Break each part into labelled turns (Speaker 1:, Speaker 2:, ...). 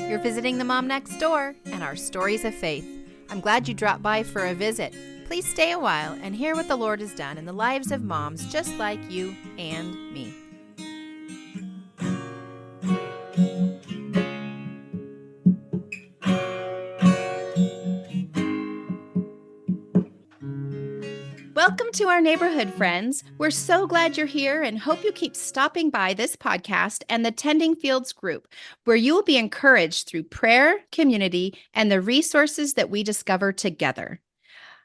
Speaker 1: You're visiting the Mom Next Door and our stories of faith. I'm glad you dropped by for a visit. Please stay a while and hear what the Lord has done in the lives of moms just like you and me. Welcome to our neighborhood, friends. We're so glad you're here and hope you keep stopping by this podcast and the Tending Fields group, where you will be encouraged through prayer, community, and the resources that we discover together.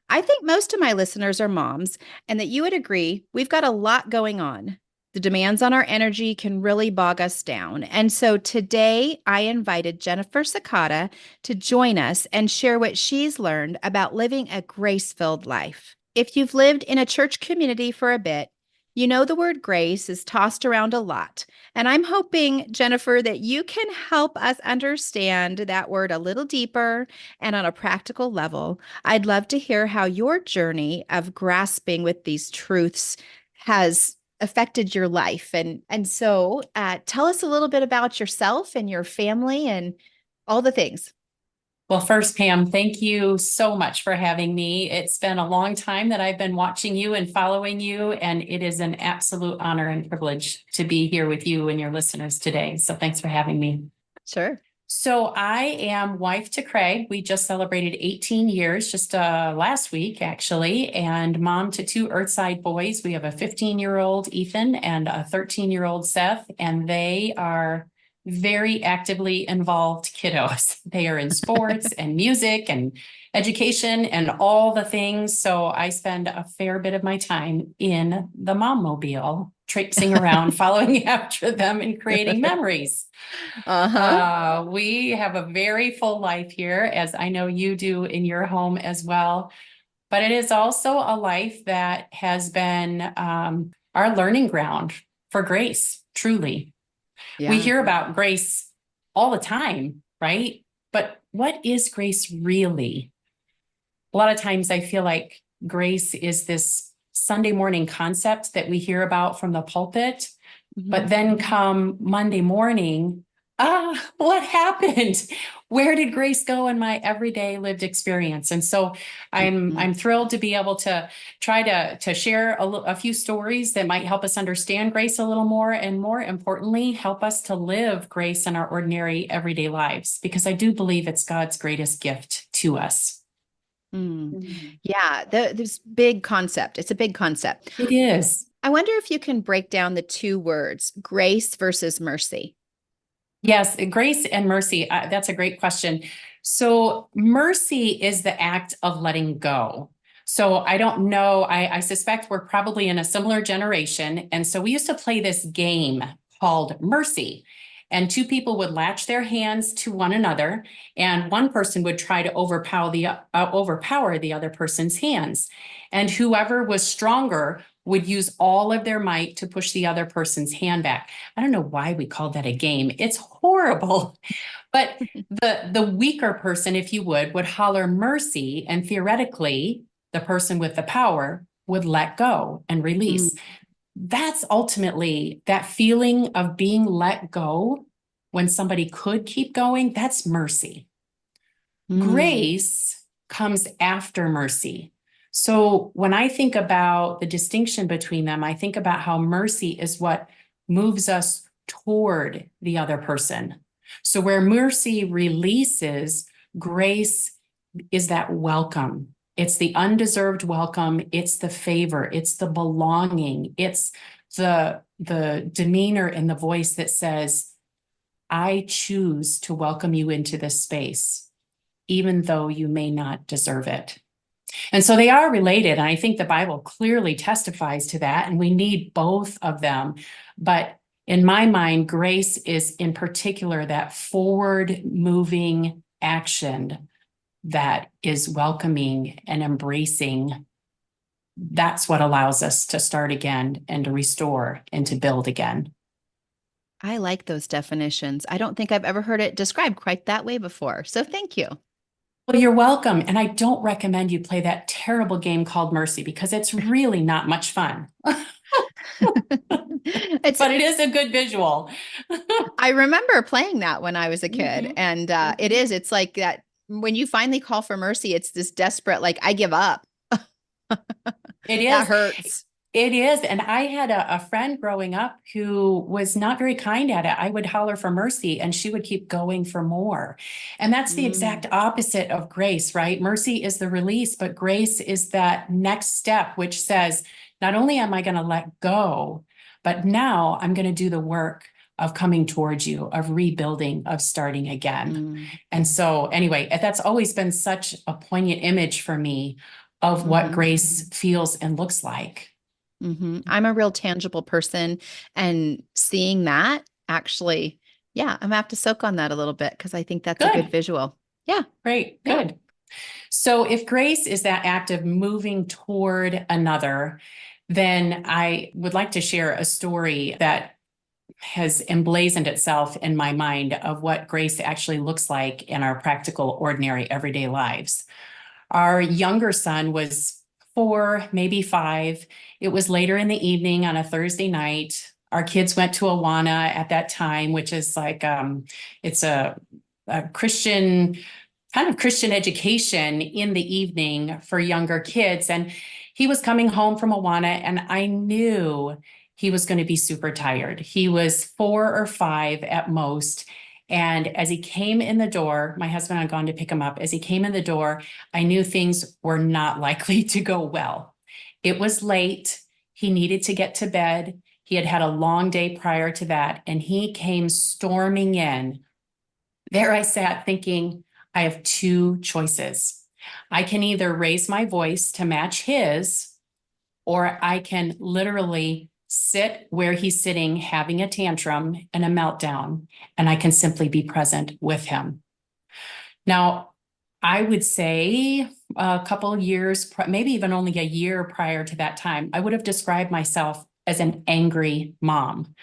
Speaker 1: I think most of my listeners are moms, and that you would agree we've got a lot going on. The demands on our energy can really bog us down. And so today I invited Jennifer Sakata to join us and share what she's learned about living a grace-filled life. If you've lived in a church community for a bit, you know the word grace is tossed around a lot. And I'm hoping, Jennifer, that you can help us understand that word a little deeper and on a practical level. I'd love to hear how your journey of grasping with these truths has affected your life. And so tell us a little bit about yourself and your family and all the things.
Speaker 2: Well, first, Pam, thank you so much for having me. It's been a long time that I've been watching you and following you, and it is an absolute honor and privilege to be here with you and your listeners today. So thanks for having me.
Speaker 1: Sure.
Speaker 2: So I am wife to Craig. We just celebrated 18 years just last week, actually, and mom to two Earthside boys. We have a 15-year-old Ethan and a 13-year-old Seth, and they are very actively involved kiddos. They are in sports and music and education and all the things. So I spend a fair bit of my time in the mom-mobile, traipsing around, following after them and creating memories. We have a very full life here, as I know you do in your home as well. But it is also a life that has been our learning ground for grace, truly.
Speaker 1: Yeah.
Speaker 2: We hear about grace all the time, right? But what is grace really? A lot of times I feel like grace is this Sunday morning concept that we hear about from the pulpit, but then come Monday morning, what happened? Where did grace go in my everyday lived experience? And so I'm thrilled to be able to try to share a few stories that might help us understand grace a little more, and more importantly, help us to live grace in our ordinary everyday lives, because I do believe it's God's greatest gift to us.
Speaker 1: Yeah, this big concept. It's a big concept.
Speaker 2: It is.
Speaker 1: I wonder if you can break down the two words, grace versus mercy.
Speaker 2: Yes, grace and mercy. That's a great question. So mercy is the act of letting go. So I don't know. I suspect we're probably in a similar generation. And so we used to play this game called Mercy. And two people would latch their hands to one another, and one person would try to overpower the other person's hands. And whoever was stronger would use all of their might to push the other person's hand back. I don't know why we called that a game. It's horrible. But the weaker person, if you would holler mercy, and theoretically, the person with the power would let go and release. That's ultimately that feeling of being let go when somebody could keep going. That's mercy. Grace comes after mercy. So when I think about the distinction between them, I think about how mercy is what moves us toward the other person. So where mercy releases, grace is that welcome. It's the undeserved welcome. It's the favor. It's the belonging. It's the demeanor in the voice that says, I choose to welcome you into this space, even though you may not deserve it. And so they are related. And I think the Bible clearly testifies to that. And we need both of them. But in my mind, grace is in particular that forward moving action that is welcoming and embracing. That's what allows us to start again and to restore and to build again.
Speaker 1: I like those definitions. I don't think I've ever heard it described quite that way before. So thank you.
Speaker 2: Well, you're welcome. And I don't recommend you play that terrible game called Mercy, because it's really not much fun.
Speaker 1: It's
Speaker 2: but it is a good visual.
Speaker 1: I remember playing that when I was a kid.
Speaker 2: Mhm,
Speaker 1: And
Speaker 2: mhm.
Speaker 1: it's like that when you finally call for mercy, it's this desperate, like, I give up.
Speaker 2: It
Speaker 1: That
Speaker 2: is.
Speaker 1: hurts.
Speaker 2: It is. And I had a friend growing up who was not very kind at it. I would holler for mercy and she would keep going for more. And that's the
Speaker 1: Mm,
Speaker 2: exact opposite of grace, right? Mercy is the release, but grace is that next step, which says, not only am I going to let go, but now I'm going to do the work of coming towards you, of rebuilding, of starting again.
Speaker 1: mm,
Speaker 2: And so, anyway, that's always been such a poignant image for me of what
Speaker 1: hmm
Speaker 2: grace feels and looks like.
Speaker 1: I'm a real tangible person, and seeing that actually, yeah, I'm gonna have to soak on that a little bit because I think that's a good
Speaker 2: Good.
Speaker 1: visual. Yeah,
Speaker 2: Great.
Speaker 1: yeah.
Speaker 2: Good. So if grace is that act of moving toward another, then I would like to share a story that has emblazoned itself in my mind of what grace actually looks like in our practical, ordinary, everyday lives. Our younger son was 4, maybe 5. It was later in the evening on a Thursday night. Our kids went to Awana at that time, which is like it's a Christian kind of Christian education in the evening for younger kids. And he was coming home from Awana, and I knew he was going to be super tired. He was 4 or 5 at most. And as he came in the door, my husband had gone to pick him up. As he came in the door, I knew things were not likely to go well. It was late. He needed to get to bed. He had had a long day prior to that, and he came storming in. There I sat thinking, I have 2 choices. I can either raise my voice to match his, or I can literally sit where he's sitting having a tantrum and a meltdown, and I can simply be present with him. Now, I would say a couple of years, maybe even only a year prior to that time, I would have described myself as an angry mom.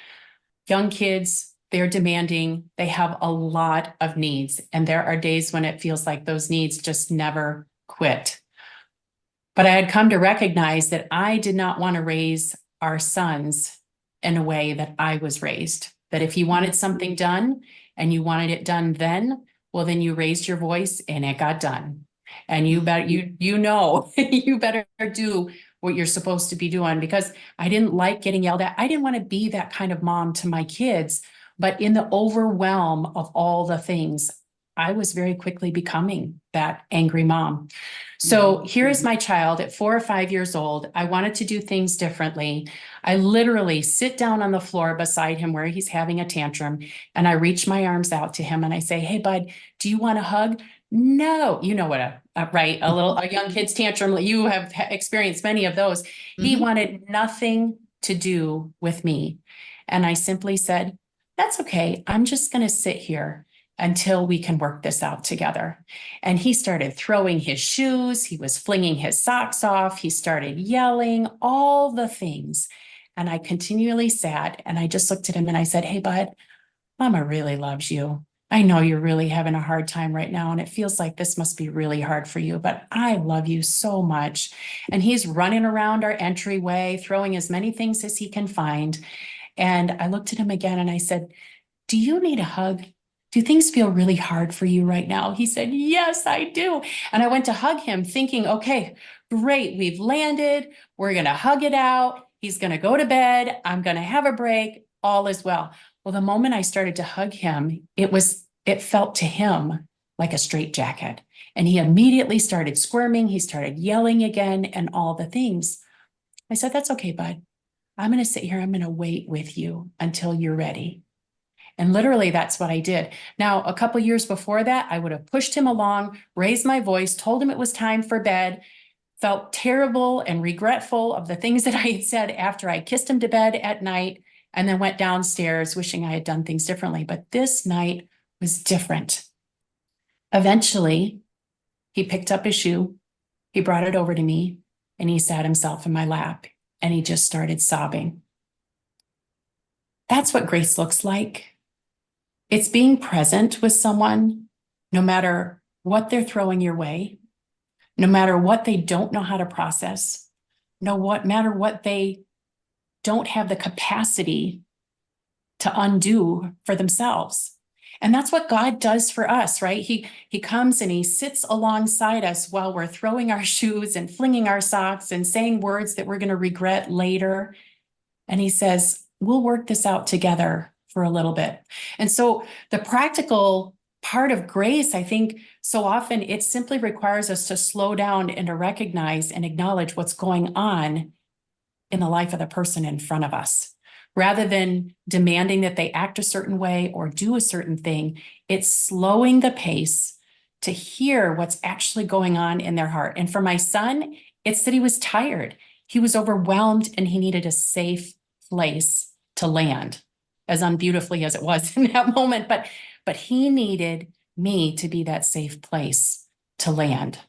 Speaker 2: Young kids, they're demanding, they have a lot of needs. And there are days when it feels like those needs just never quit. But I had come to recognize that I did not want to raise our sons in a way that I was raised. That if you wanted something done and you wanted it done then, well, then you raised your voice and it got done. And you
Speaker 1: Mm-hmm.
Speaker 2: better, you know, you better do what you're supposed to be doing, because I didn't like getting yelled at. I didn't want to be that kind of mom to my kids. But in the overwhelm of all the things, I was very quickly becoming that angry mom. So
Speaker 1: Mm-hmm.
Speaker 2: here is my child at 4 or 5 years old. I wanted to do things differently. I literally sit down on the floor beside him where he's having a tantrum, and I reach my arms out to him and I say, "Hey, bud, do you want a hug?" No, you know what right, a young kid's tantrum. You have experienced many of those. He
Speaker 1: Mm-hmm.
Speaker 2: wanted nothing to do with me, and I simply said, "That's okay. I'm just going to sit here until we can work this out together." And he started throwing his shoes. He was flinging his socks off. He started yelling, all the things. And I continually sat and I just looked at him and I said, "Hey, bud, Mama really loves you. I know you're really having a hard time right now, and it feels like this must be really hard for you, but I love you so much." And he's running around our entryway, throwing as many things as he can find. And I looked at him again and I said, "Do you need a hug? Do things feel really hard for you right now?" He said, "Yes, I do." And I went to hug him thinking, okay, great, we've landed. We're going to hug it out. He's going to go to bed. I'm going to have a break. All is well. Well, the moment I started to hug him, it felt to him like a straitjacket. And he immediately started squirming. He started yelling again and all the things. I said, "That's okay, bud. I'm going to sit here. I'm going to wait with you until you're ready." And literally, that's what I did. Now, a couple years before that, I would have pushed him along, raised my voice, told him it was time for bed, felt terrible and regretful of the things that I had said after I kissed him to bed at night, and then went downstairs wishing I had done things differently. But this night was different. Eventually, he picked up his shoe, he brought it over to me, and he sat himself in my lap, and he just started sobbing. That's what grace looks like. It's being present with someone, no matter what they're throwing your way, no matter what they don't know how to process, no what matter what they don't have the capacity to undo for themselves. And that's what God does for us, right? He comes and he sits alongside us while we're throwing our shoes and flinging our socks and saying words that we're going to regret later. And he says, we'll work this out together for a little bit. And so the practical part of grace, I think so often it simply requires us to slow down and to recognize and acknowledge what's going on in the life of the person in front of us. Rather than demanding that they act a certain way or do a certain thing, it's slowing the pace to hear what's actually going on in their heart. And for my son, it's that he was tired. He was overwhelmed and he needed a safe place to land, as unbeautifully as it was in that moment. But he needed me to be that safe place to land.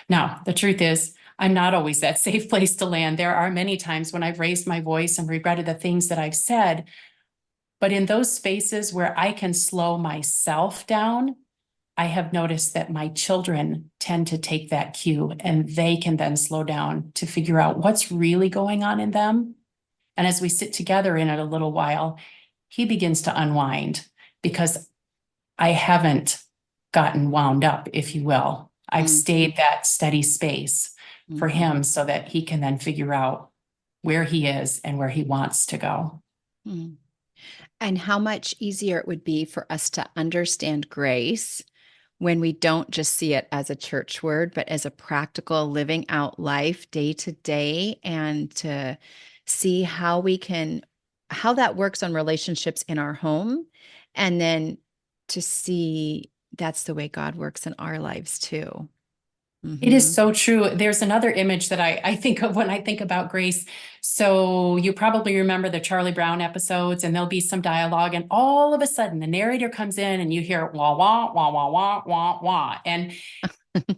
Speaker 2: Now, the truth is, I'm not always that safe place to land. There are many times when I've raised my voice and regretted the things that I've said. But in those spaces where I can slow myself down, I have noticed that my children tend to take that cue and they can then slow down to figure out what's really going on in them. And as we sit together in it a little while, he begins to unwind because I haven't gotten wound up, if you will. I've stayed that steady space for him so that he can then figure out where he is and where he wants to go.
Speaker 1: And how much easier it would be for us to understand grace when we don't just see it as a church word, but as a practical living out life day to day, and to see how how that works on relationships in our home. And then to see that's the way God works in our lives too.
Speaker 2: It is so true. There's another image that I think of when I think about grace. So you probably remember the Charlie Brown episodes, and there'll be some dialogue, and all of a sudden the narrator comes in and you hear wah, wah, wah, wah, wah, wah, wah. And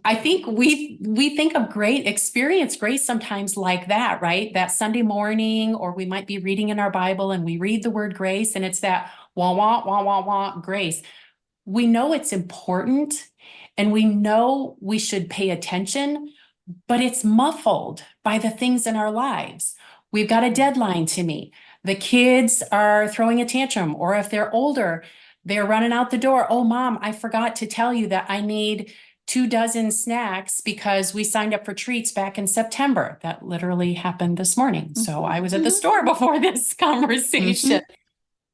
Speaker 2: I think we think of experience grace sometimes like that, right? That Sunday morning, or we might be reading in our Bible and we read the word grace and it's that wah, wah, wah, wah, wah, grace. We know it's important and we know we should pay attention, but it's muffled by the things in our lives. We've got a deadline to meet. The kids are throwing a tantrum, or if they're older, they're running out the door. Oh, mom, I forgot to tell you that I need 24 snacks because we signed up for treats back in September. That literally happened this morning. So I was at the store before this conversation.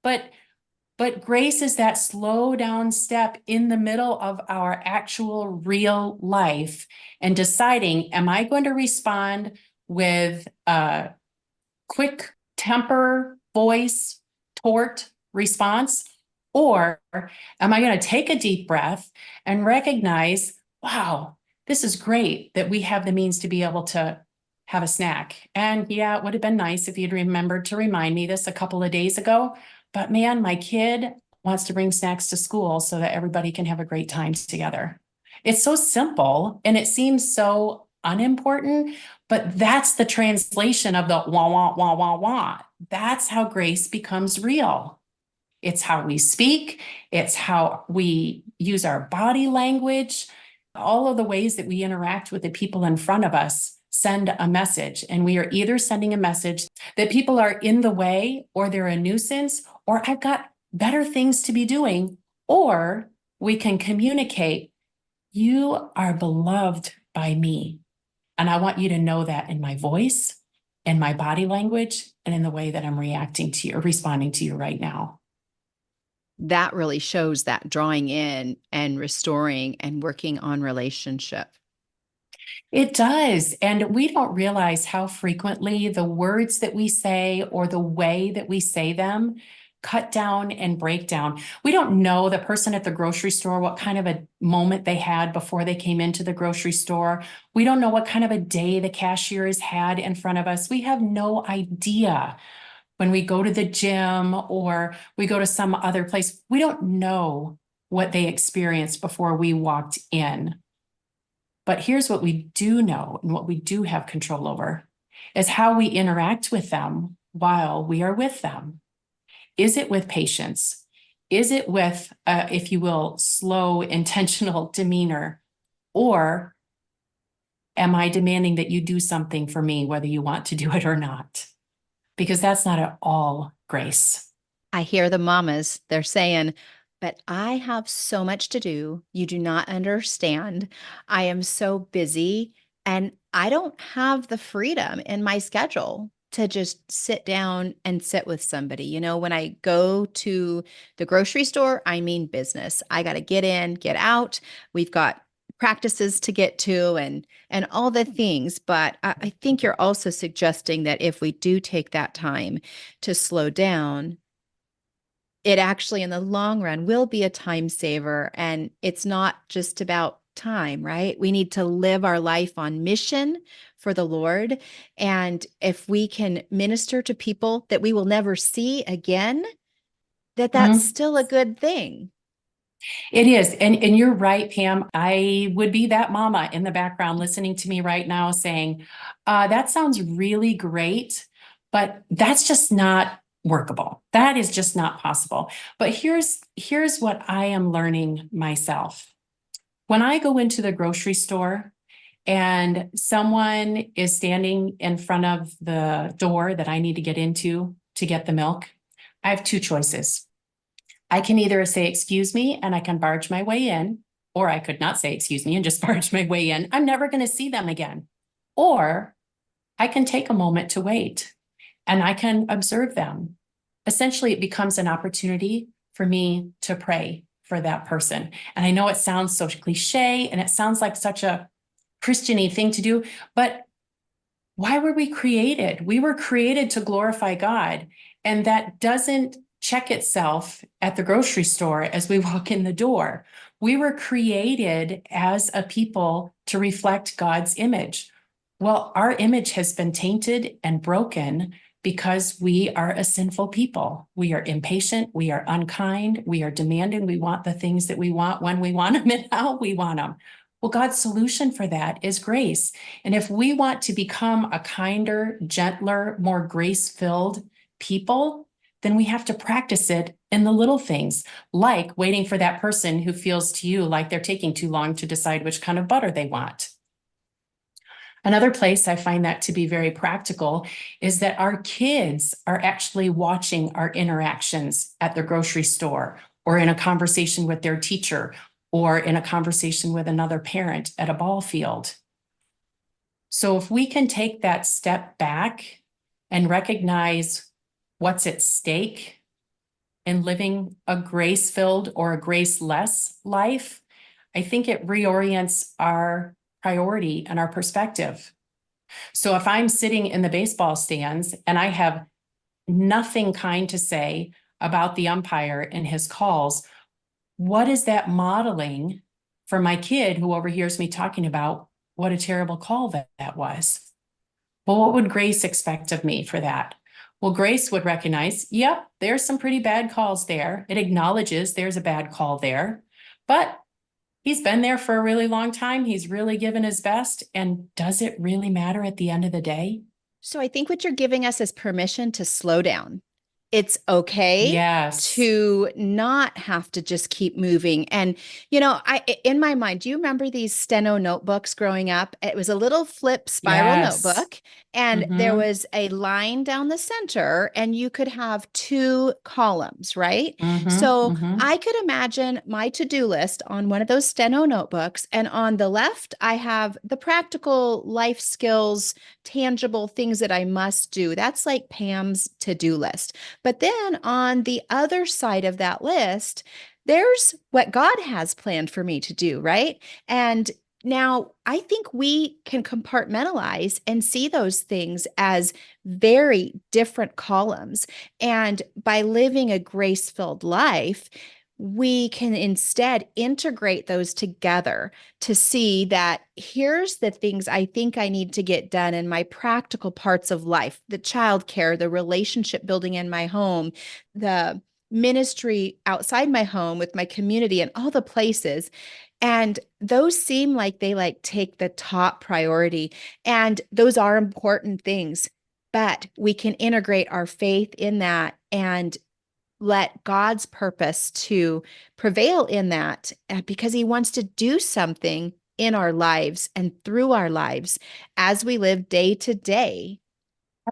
Speaker 2: But grace is that slow down step in the middle of our actual real life and deciding, am I going to respond with a quick temper, voice, tort response? Or am I going to take a deep breath and recognize, wow, this is great that we have the means to be able to have a snack. And yeah, it would have been nice if you'd remembered to remind me this a couple of days ago. But man, my kid wants to bring snacks to school so that everybody can have a great time together. It's so simple and it seems so unimportant, but that's the translation of the wah, wah, wah, wah, wah. That's how grace becomes real. It's how we speak. It's how we use our body language. All of the ways that we interact with the people in front of us send a message. And we are either sending a message that people are in the way, or they're a nuisance, or I've got better things to be doing, or we can communicate, you are beloved by me. And I want you to know that in my voice, in my body language, and in the way that I'm reacting to you or responding to you right now.
Speaker 1: That really shows that drawing in and restoring and working on relationship.
Speaker 2: It does. And we don't realize how frequently the words that we say or the way that we say them cut down and break down. We don't know the person at the grocery store, what kind of a moment they had before they came into the grocery store. We don't know what kind of a day the cashier has had in front of us. We have no idea. When we go to the gym or we go to some other place, we don't know what they experienced before we walked in. But here's what we do know and what we do have control over is how we interact with them while we are with them. Is it with patience? Is it with, if you will, slow, intentional demeanor? Or am I demanding that you do something for me, whether you want to do it or not? Because that's not at all grace.
Speaker 1: I hear the mamas, they're saying, but I have so much to do. You do not understand. I am so busy and I don't have the freedom in my schedule to just sit down and sit with somebody. When I go to the grocery store, I mean business. I got to get in, get out. We've got practices to get to and all the things. But I think you're also suggesting that if we do take that time to slow down, it actually in the long run will be a time saver. And it's not just about time, right? We need to live our life on mission for the Lord. And if we can minister to people that we will never see again, that's
Speaker 2: Mhm.
Speaker 1: still a good thing.
Speaker 2: It is. And you're right, Pam. I would be that mama in the background listening to me right now saying, that sounds really great, but that's just not workable. That is just not possible. But here's what I am learning myself. When I go into the grocery store and someone is standing in front of the door that I need to get into to get the milk, I have two choices. I can either say, excuse me, and I can barge my way in, or I could not say, excuse me, and just barge my way in. I'm never going to see them again. Or I can take a moment to wait and I can observe them. Essentially, it becomes an opportunity for me to pray for that person. And I know it sounds so cliche and it sounds like such a Christian-y thing to do, but why were we created? We were created to glorify God. And that doesn't check itself at the grocery store as we walk in the door. We were created as a people to reflect God's image. Well, our image has been tainted and broken because we are a sinful people. We are impatient. We are unkind. We are demanding. We want the things that we want when we want them and how we want them. Well, God's solution for that is grace. And if we want to become a kinder, gentler, more grace filled people, then we have to practice it in the little things, like waiting for that person who feels to you like they're taking too long to decide which kind of butter they want. Another place I find that to be very practical is that our kids are actually watching our interactions at the grocery store or in a conversation with their teacher or in a conversation with another parent at a ball field. So if we can take that step back and recognize what's at stake in living a grace-filled or a grace-less life, I think it reorients our priority and our perspective. So if I'm sitting in the baseball stands and I have nothing kind to say about the umpire and his calls, what is that modeling for my kid who overhears me talking about what a terrible call that was? Well, what would Grace expect of me for that? Well, Grace would recognize, yep, there's some pretty bad calls there. It acknowledges there's a bad call there, but he's been there for a really long time. He's really given his best. And does it really matter at the end of the day?
Speaker 1: So I think what you're giving us is permission to slow down. It's okay
Speaker 2: Yes.
Speaker 1: to not have to just keep moving. And, I in my mind, do you remember these steno notebooks growing up? It was a little flip spiral
Speaker 2: Yes.
Speaker 1: notebook, and there
Speaker 2: Mm-hmm.
Speaker 1: was a line down the center, and you could have two columns, right?
Speaker 2: Mm-hmm.
Speaker 1: So
Speaker 2: Mm-hmm.
Speaker 1: I could imagine my to-do list on one of those steno notebooks, and on the left, I have the practical life skills, tangible things that I must do. That's like Pam's to-do list. But then on the other side of that list, there's what God has planned for me to do, right? And now I think we can compartmentalize and see those things as very different columns. And by living a grace filled life, we can instead integrate those together to see that here's the things I think I need to get done in my practical parts of life, the childcare, the relationship building in my home, the ministry outside my home with my community and all the places. And those seem like they take the top priority. And those are important things, but we can integrate our faith in that and let God's purpose to prevail in that because he wants to do something in our lives and through our lives as we live day to day.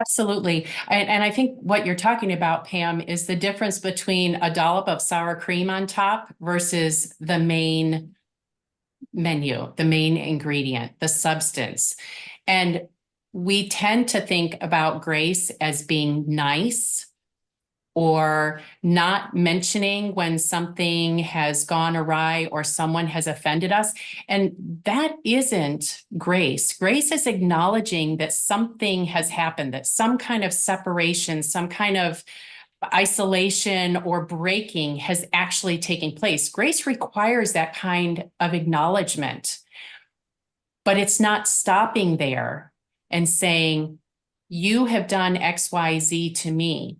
Speaker 2: Absolutely. And I think what you're talking about, Pam, is the difference between a dollop of sour cream on top versus the main menu, the main ingredient, the substance. And we tend to think about grace as being nice or not mentioning when something has gone awry or someone has offended us. And that isn't grace. Grace is acknowledging that something has happened, that some kind of separation, some kind of isolation or breaking has actually taken place. Grace requires that kind of acknowledgement, but it's not stopping there and saying, you have done XYZ to me.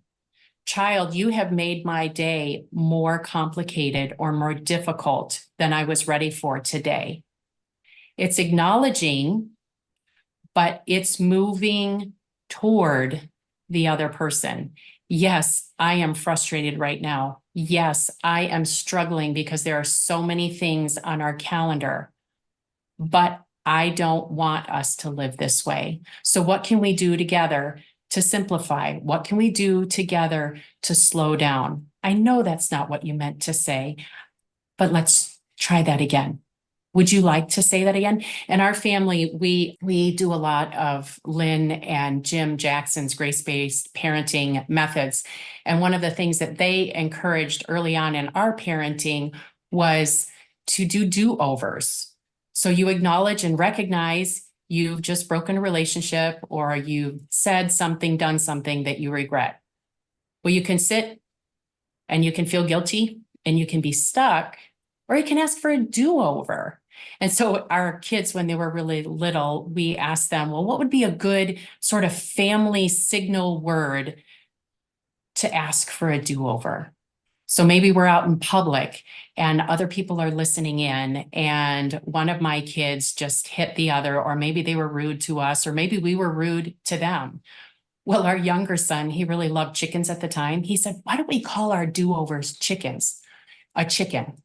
Speaker 2: Child, you have made my day more complicated or more difficult than I was ready for today. It's acknowledging, but it's moving toward the other person. Yes, I am frustrated right now. Yes, I am struggling because there are so many things on our calendar, but I don't want us to live this way. So, what can we do together to simplify? What can we do together to slow down? I know that's not what you meant to say, but let's try that again. Would you like to say that again? In our family, we do a lot of Lynn and Jim Jackson's grace-based parenting methods. And one of the things that they encouraged early on in our parenting was to do do-overs. So you acknowledge and recognize you've just broken a relationship or you said something, done something that you regret. Well, you can sit and you can feel guilty and you can be stuck, or you can ask for a do-over. And so our kids, when they were really little, we asked them, well, what would be a good sort of family signal word to ask for a do-over? So maybe we're out in public and other people are listening in, and one of my kids just hit the other, or maybe they were rude to us, or maybe we were rude to them. Well, our younger son, he really loved chickens at the time. He said, why don't we call our do-overs chickens? A chicken.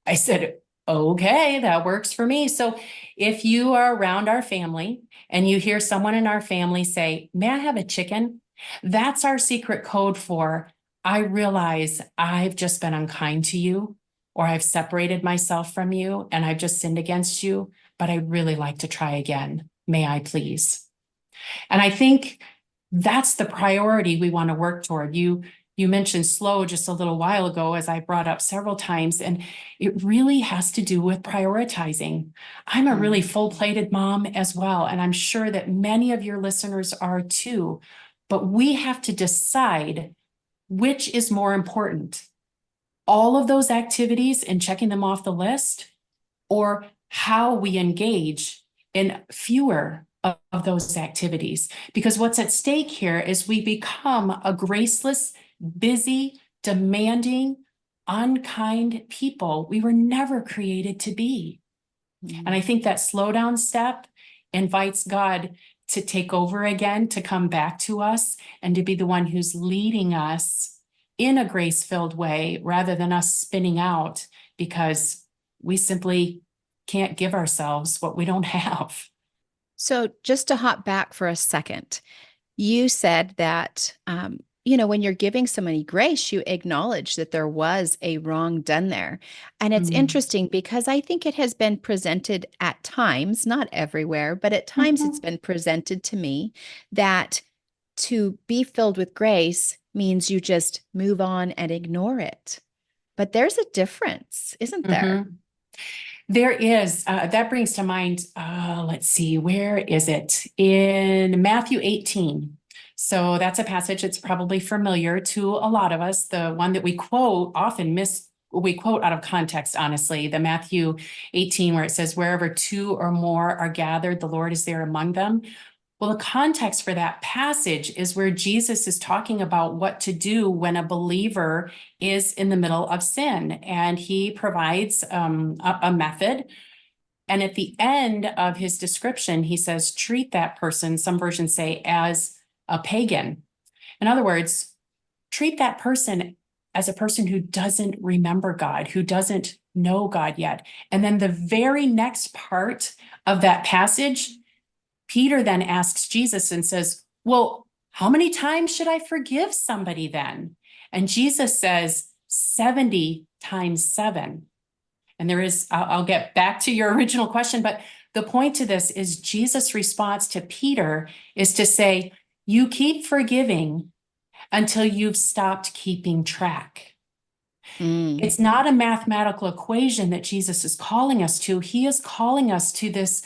Speaker 2: I said, okay, that works for me. So if you are around our family and you hear someone in our family say, may I have a chicken? That's our secret code for, I realize I've just been unkind to you, or I've separated myself from you and I've just sinned against you, but I'd really like to try again. May I please? And I think that's the priority we want to work toward. You mentioned slow just a little while ago, as I brought up several times, and it really has to do with prioritizing. I'm a really full-plated mom as well, and I'm sure that many of your listeners are too. But we have to decide which is more important. All of those activities and checking them off the list, or how we engage in fewer of those activities. Because what's at stake here is we become a graceless, busy, demanding, unkind people we were never created to be. And I think that slowdown step invites God to take over again, to come back to us, and to be the one who's leading us in a grace-filled way rather than us spinning out because we simply can't give ourselves what we don't have.
Speaker 1: So, just to hop back for a second, you said that, when you're giving somebody grace, you acknowledge that there was a wrong done there. And it's interesting because I think it has been presented at times, not everywhere, but at times it's been presented to me that to be filled with grace means you just move on and ignore it. But there's a difference, isn't there?
Speaker 2: There is. That brings to mind, let's see, where is it? In Matthew 18. So that's a passage that's probably familiar to a lot of us. The one that we quote often we quote out of context, honestly, the Matthew 18, where it says, wherever two or more are gathered, the Lord is there among them. Well, the context for that passage is where Jesus is talking about what to do when a believer is in the middle of sin. And he provides a method. And at the end of his description, he says, treat that person, some versions say, as a pagan. In other words, treat that person as a person who doesn't remember God, who doesn't know God yet. And then the very next part of that passage, Peter then asks Jesus and says, well, How many times should I forgive somebody then? And Jesus says 70 times 7. And there is, I'll get back to your original question, but the point to this is Jesus' response to Peter is to say, you keep forgiving until you've stopped keeping track.
Speaker 1: Mm.
Speaker 2: It's not a mathematical equation that Jesus is calling us to. He is calling us to this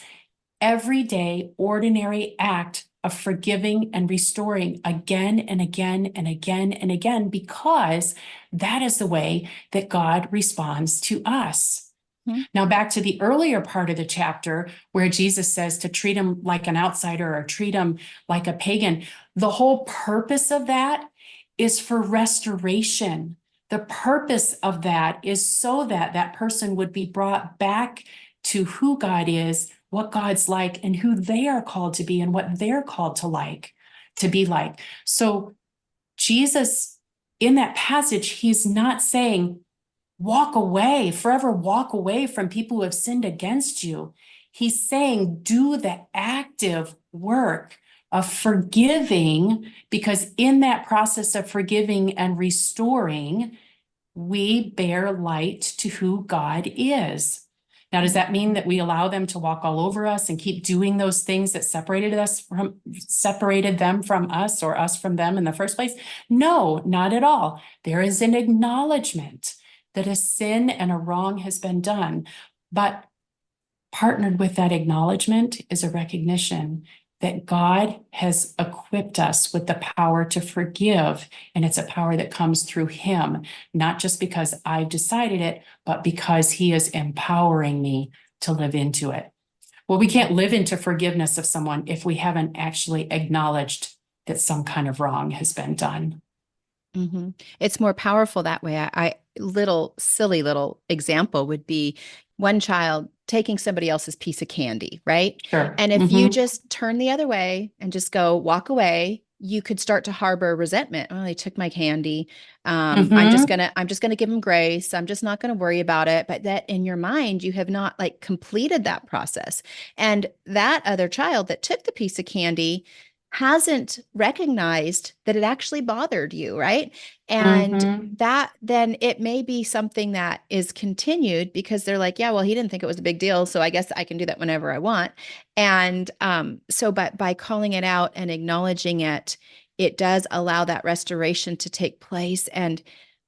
Speaker 2: everyday, ordinary act of forgiving and restoring again and again and again and again, because that is the way that God responds to us.
Speaker 1: Mm.
Speaker 2: Now, back to the earlier part of the chapter where Jesus says to treat him like an outsider or treat him like a pagan. The whole purpose of that is for restoration. The purpose of that is so that that person would be brought back to who God is, what God's like, and who they are called to be and what they're called to be like. So Jesus, in that passage, he's not saying, forever walk away from people who have sinned against you. He's saying, do the active work of forgiving, because in that process of forgiving and restoring, we bear light to who God is. Now, does that mean that we allow them to walk all over us and keep doing those things that separated them from us or us from them in the first place? No, not at all. There is an acknowledgement that a sin and a wrong has been done, but partnered with that acknowledgement is a recognition that God has equipped us with the power to forgive. And it's a power that comes through him, not just because I've decided it, but because he is empowering me to live into it. Well, we can't live into forgiveness of someone if we haven't actually acknowledged that some kind of wrong has been done.
Speaker 1: Hmm. It's more powerful that way. Little silly little example would be one child taking somebody else's piece of candy, right?
Speaker 2: Sure.
Speaker 1: And if you
Speaker 2: Mm-hmm.
Speaker 1: just turn the other way and just go walk away, you could start to harbor resentment. Oh, they took my candy.
Speaker 2: Mm-hmm.
Speaker 1: I'm just gonna give them grace. I'm just not gonna worry about it. But that in your mind, you have not like completed that process. And that other child that took the piece of candy hasn't recognized that it actually bothered you, right? And
Speaker 2: Mm-hmm.
Speaker 1: that then it may be something that is continued because they're like, yeah, well, he didn't think it was a big deal, so I guess I can do that whenever I want. And so, but by calling it out and acknowledging it, it does allow that restoration to take place. And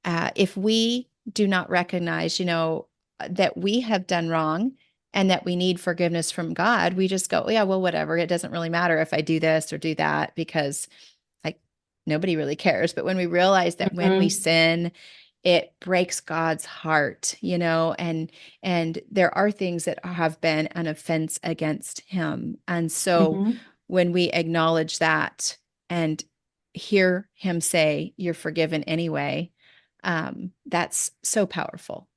Speaker 1: if we do not recognize, that we have done wrong and that we need forgiveness from God, we just go, yeah, well, whatever. It doesn't really matter if I do this or do that because like nobody really cares. But when we realize that when we
Speaker 2: Mm-hmm.
Speaker 1: sin, it breaks God's heart, and there are things that have been an offense against him. And so
Speaker 2: Mm-hmm.
Speaker 1: when we acknowledge that and hear him say, you're forgiven anyway, that's so powerful.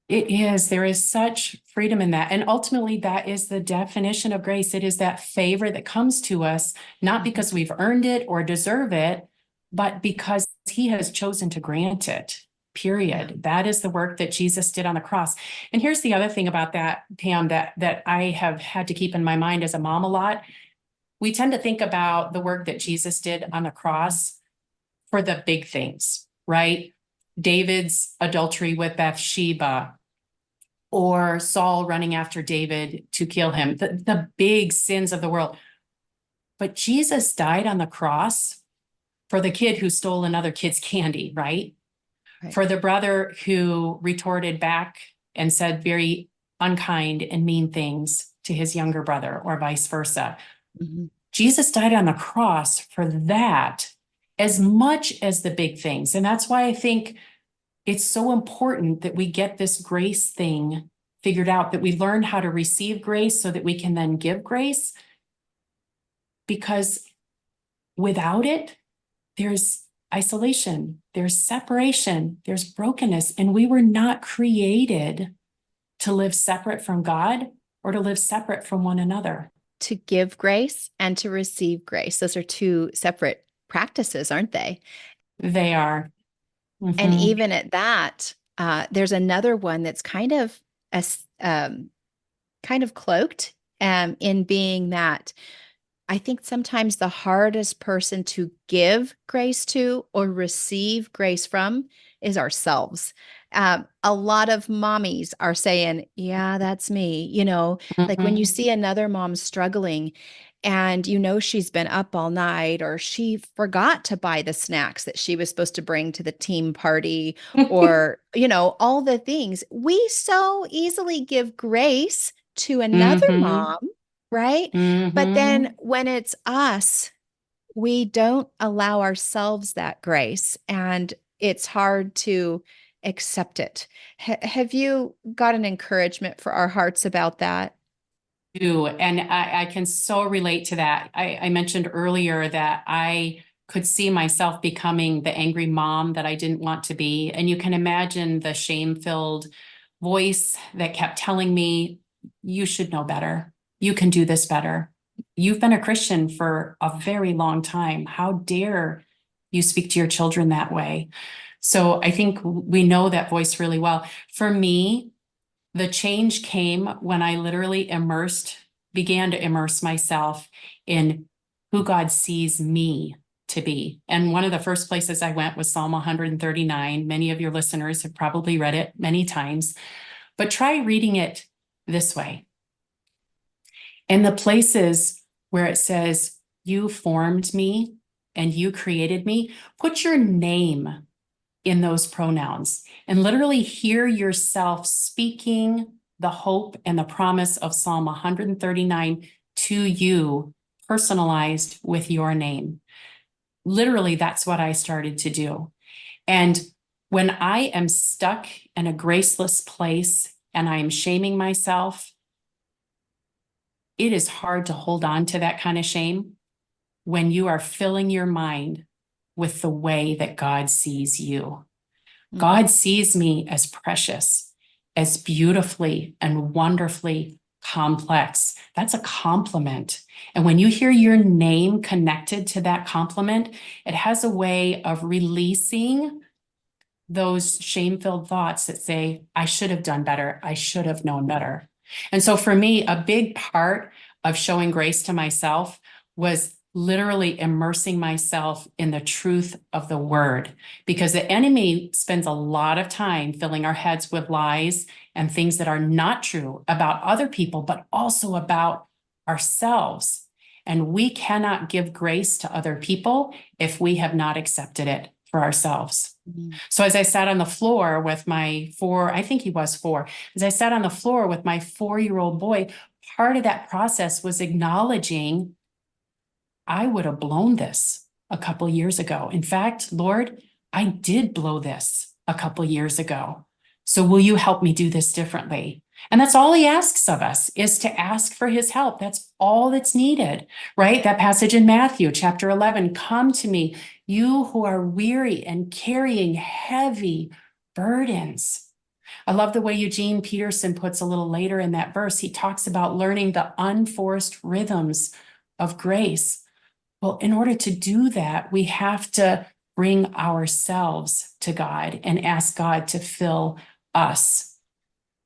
Speaker 2: It is. There is such freedom in that. And ultimately, that is the definition of grace. It is that favor that comes to us, not
Speaker 1: Mhm.
Speaker 2: because we've earned it or deserve it, but because he has chosen to grant it,
Speaker 1: Yeah.
Speaker 2: period. That is the work that Jesus did on the cross. And here's the other thing about that, Pam, that I have had to keep in my mind as a mom a lot. We tend to think about the work that Jesus did on the cross for the big things, right? David's adultery with Bathsheba, or Saul running after David to kill him, the big sins of the world. But Jesus died on the cross for the kid who stole another kid's candy, right?
Speaker 1: Right.
Speaker 2: For the brother who retorted back and said very unkind and mean things to his younger brother, or vice versa.
Speaker 1: Mhm.
Speaker 2: Jesus died on the cross for that as much as the big things. And that's why I think it's so important that we get this grace thing figured out, that we learn how to receive grace so that we can then give grace. Because without it, there's isolation, there's separation, there's brokenness. And we were not created to live separate from God or to live separate from one another.
Speaker 1: To give grace and to receive grace. Those are two separate practices, aren't they?
Speaker 2: They are.
Speaker 1: And
Speaker 2: Mm-hmm.
Speaker 1: even at that, there's another one that's kind of cloaked in being that I think sometimes the hardest person to give grace to or receive grace from is ourselves. A lot of mommies are saying, yeah, that's me. Like when you
Speaker 2: Mhm.
Speaker 1: see another mom struggling and she's been up all night, or she forgot to buy the snacks that she was supposed to bring to the team party, or, all the things, we so easily give grace to another
Speaker 2: Mhm.
Speaker 1: mom, right? But then
Speaker 2: Mhm.
Speaker 1: when it's us, we don't allow ourselves that grace, and it's hard to accept it. Have you got an encouragement for our hearts about that?
Speaker 2: Do. And I can so relate to that. I mentioned earlier that I could see myself becoming the angry mom that I didn't want to be. And you can imagine the shame-filled voice that kept telling me, you should know better. You can do this better. You've been a Christian for a very long time. How dare you speak to your children that way? So I think we know that voice really well. For me, the change came when I literally began to immerse myself in who God sees me to be. And one of the first places I went was Psalm 139. Many of your listeners have probably read it many times, but try reading it this way. In the places where it says, you formed me and you created me, put your name in those pronouns and literally hear yourself speaking the hope and the promise of Psalm 139 to you, personalized with your name. Literally, that's what I started to do. And when I am stuck in a graceless place and I am shaming myself, it is hard to hold on to that kind of shame when you are filling your mind with the way that God sees you.
Speaker 1: Mm,
Speaker 2: God sees me as precious, as beautifully and wonderfully complex. That's a compliment. And when you hear your name connected to that compliment, it has a way of releasing those shame-filled thoughts that say, I should have done better. I should have known better. And so for me, a big part of showing grace to myself was literally immersing myself in the truth of the word, because the enemy spends a lot of time filling our heads with lies and things that are not true about other people, but also about ourselves. And we cannot give grace to other people if we have not accepted it for ourselves.
Speaker 1: mm,
Speaker 2: So as I sat on the floor with my I think he was 4, as I sat on the floor with my 4-year-old boy, part of that process was acknowledging I would have blown this a couple years ago. In fact, Lord, I did blow this a couple years ago. So will you help me do this differently? And that's all he asks of us, is to ask for his help. That's all that's needed, right? That passage in Matthew chapter 11, come to me, you who are weary and carrying heavy burdens. I love the way Eugene Peterson puts a little later in that verse. He talks about learning the unforced rhythms of grace. Well, in order to do that, we have to bring ourselves to God and ask God to fill us.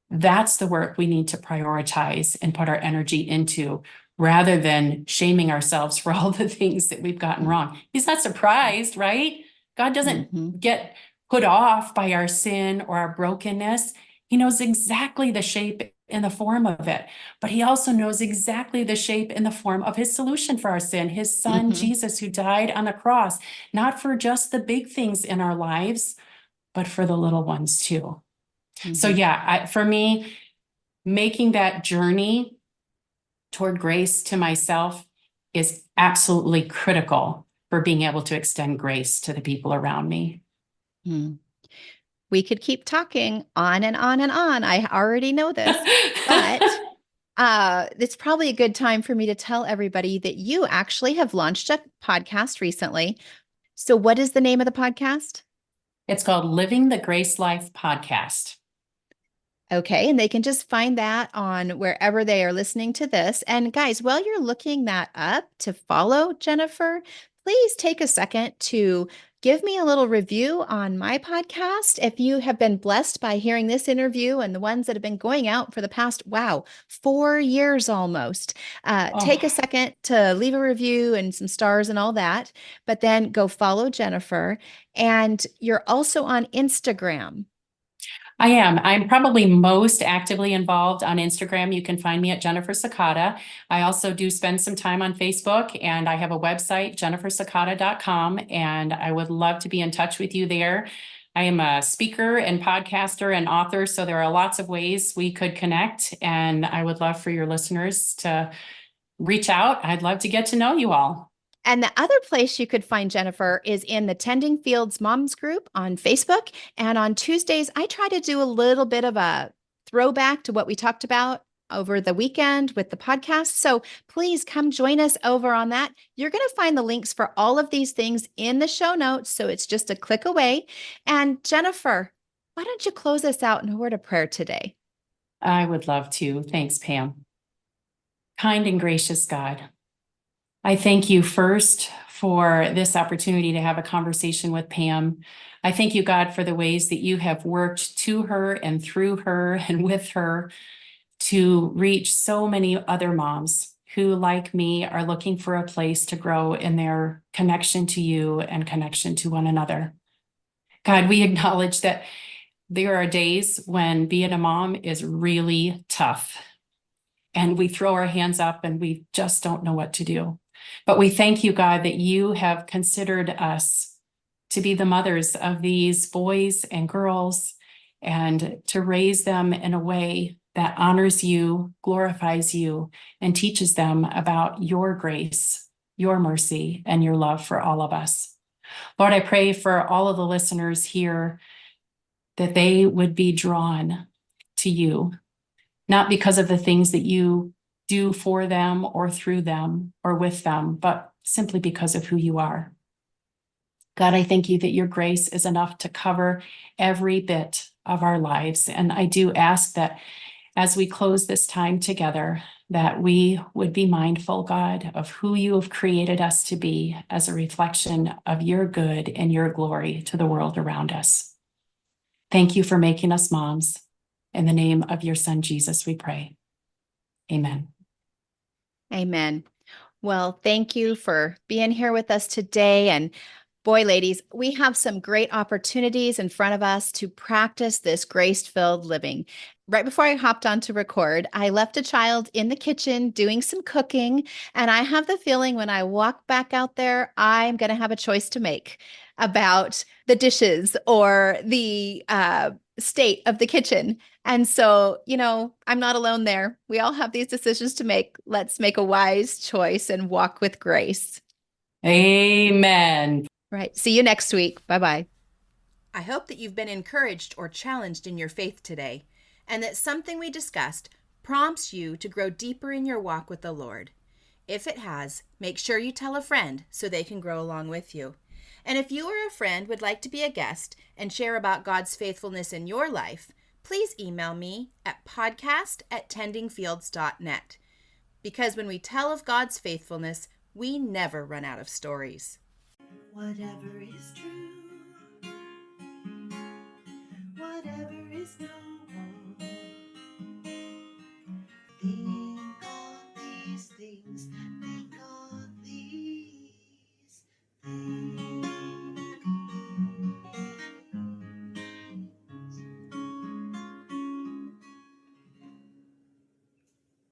Speaker 2: That's the work we need to prioritize and put our energy into, rather than shaming ourselves for all the things that we've gotten
Speaker 1: mm,
Speaker 2: wrong. He's not surprised, right? God
Speaker 1: mhm,
Speaker 2: doesn't get put off by our sin or our brokenness. He knows exactly the shape and the form of it, but he also knows exactly the shape and the form of his solution for our sin, his son,
Speaker 1: mhm,
Speaker 2: Jesus, who died on the cross, not for just the big things in our lives, but for the little ones too. So
Speaker 1: mhm,
Speaker 2: yeah, for me, making that journey toward grace to myself is absolutely critical for being able to extend grace to the people around me.
Speaker 1: mm. We could keep talking on and on and on. I already know this, but it's probably a good time for me to tell everybody that you actually have launched a podcast recently. So, what is the name of the podcast?
Speaker 2: It's called Living the Grace Life Podcast.
Speaker 1: Okay, and they can just find that on wherever they are listening to this. And guys, while you're looking that up to follow Jennifer, please take a second to give me a little review on my podcast. If you have been blessed by hearing this interview and the ones that have been going out for the past, wow, 4 years almost, take a
Speaker 2: Oh,
Speaker 1: second to leave a review and some stars and all that. But then go follow Jennifer. And you're also on Instagram.
Speaker 2: I am. I'm probably most actively involved on Instagram. You can find me at Jennifer Sakata. I also do spend some time on Facebook, and I have a website, jennifersakata.com, and I would love to be in touch with you there. I am a speaker and podcaster and author, so there are lots of ways we could connect, and I would love for your listeners to reach out. I'd love to get to know you all.
Speaker 1: And the other place you could find Jennifer is in the Tending Fields Moms group on Facebook. And on Tuesdays, I try to do a little bit of a throwback to what we talked about over the weekend with the podcast. So please come join us over on that. You're going to find the links for all of these things in the show notes. So it's just a click away. And Jennifer, why don't you close us out in a word of prayer today?
Speaker 2: I would love to. Thanks, Pam. Kind and gracious God, I thank you first for this opportunity to have a conversation with Pam. I thank you, God, for the ways that you have worked to her and through her and with her to reach so many other moms who, like me, are looking for a place to grow in their connection to you and connection to one another. God, we acknowledge that there are days when being a mom is really tough and we throw our hands up and we just don't know what to do. But we thank you, God, that you have considered us to be the mothers of these boys and girls and to raise them in a way that honors you, glorifies you, and teaches them about your grace, your mercy, and your love for all of us. Lord, I pray for all of the listeners here that they would be drawn to you, not because of the things that you do for them or through them or with them, but simply because of who you are. God, I thank you that your grace is enough to cover every bit of our lives. And I do ask that as we close this time together, that we would be mindful, God, of who you have created us to be as a reflection of your good and your glory to the world around us. Thank you for making us moms. In the name of your son, Jesus, we pray. Amen.
Speaker 1: Amen. Well, thank you for being here with us today. And boy, ladies, we have some great opportunities in front of us to practice this grace-filled living. Right before I hopped on to record, I left a child in the kitchen doing some cooking. And I have the feeling when I walk back out there, I'm going to have a choice to make about the dishes or the state of the kitchen. And so, I'm not alone there. We all have these decisions to make. Let's make a wise choice and walk with grace.
Speaker 2: Amen.
Speaker 1: Right. See you next week. Bye bye. I hope that you've been encouraged or challenged in your faith today, and that something we discussed prompts you to grow deeper in your walk with the Lord. If it has, make sure you tell a friend so they can grow along with you. And if you or a friend would like to be a guest and share about God's faithfulness in your life, please email me at podcast@tendingfields.net. Because when we tell of God's faithfulness, we never run out of stories.
Speaker 3: Whatever is true, whatever is noble, think on these things